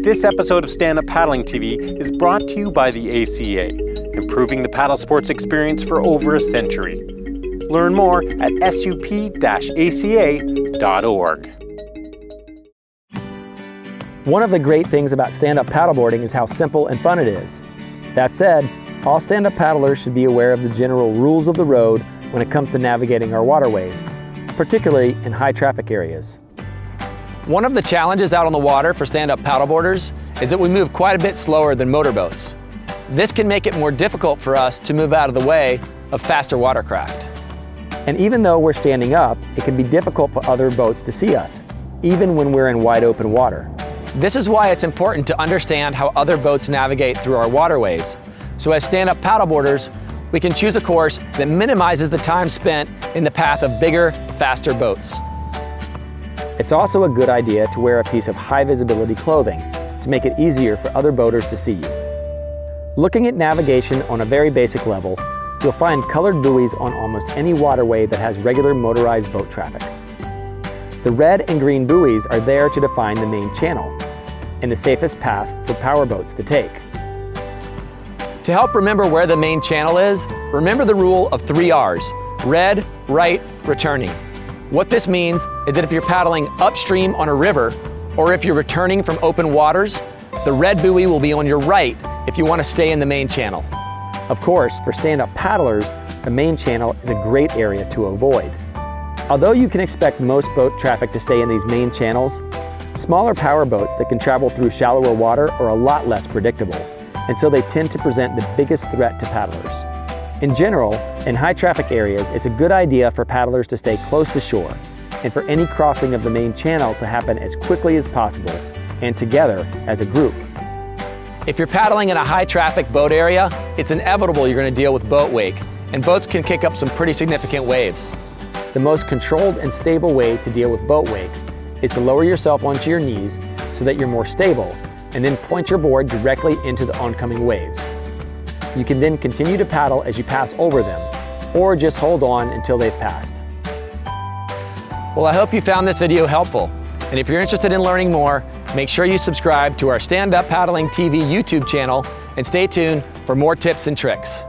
This episode of Stand Up Paddling TV is brought to you by the ACA, improving the paddle sports experience for over a century. Learn more at sup-aca.org. One of the great things about stand-up paddleboarding is how simple and fun it is. That said, all stand-up paddlers should be aware of the general rules of the road when it comes to navigating our waterways, particularly in high traffic areas. One of the challenges out on the water for stand-up paddleboarders is that we move quite a bit slower than motorboats. This can make it more difficult for us to move out of the way of faster watercraft. And even though we're standing up, it can be difficult for other boats to see us, even when we're in wide open water. This is why it's important to understand how other boats navigate through our waterways. So as stand-up paddleboarders, we can choose a course that minimizes the time spent in the path of bigger, faster boats. It's also a good idea to wear a piece of high visibility clothing to make it easier for other boaters to see you. Looking at navigation on a very basic level, you'll find colored buoys on almost any waterway that has regular motorized boat traffic. The red and green buoys are there to define the main channel and the safest path for powerboats to take. To help remember where the main channel is, remember the rule of 3 R's: red, right, returning. What this means is that if you're paddling upstream on a river, or if you're returning from open waters, the red buoy will be on your right if you want to stay in the main channel. Of course, for stand-up paddlers, the main channel is a great area to avoid. Although you can expect most boat traffic to stay in these main channels, smaller power boats that can travel through shallower water are a lot less predictable, and so they tend to present the biggest threat to paddlers. In general, in high traffic areas, it's a good idea for paddlers to stay close to shore and for any crossing of the main channel to happen as quickly as possible and together as a group. If you're paddling in a high traffic boat area, it's inevitable you're going to deal with boat wake, and boats can kick up some pretty significant waves. The most controlled and stable way to deal with boat wake is to lower yourself onto your knees so that you're more stable, and then point your board directly into the oncoming waves. You can then continue to paddle as you pass over them, or just hold on until they've passed. Well, I hope you found this video helpful. And if you're interested in learning more, make sure you subscribe to our Stand Up Paddling TV YouTube channel and stay tuned for more tips and tricks.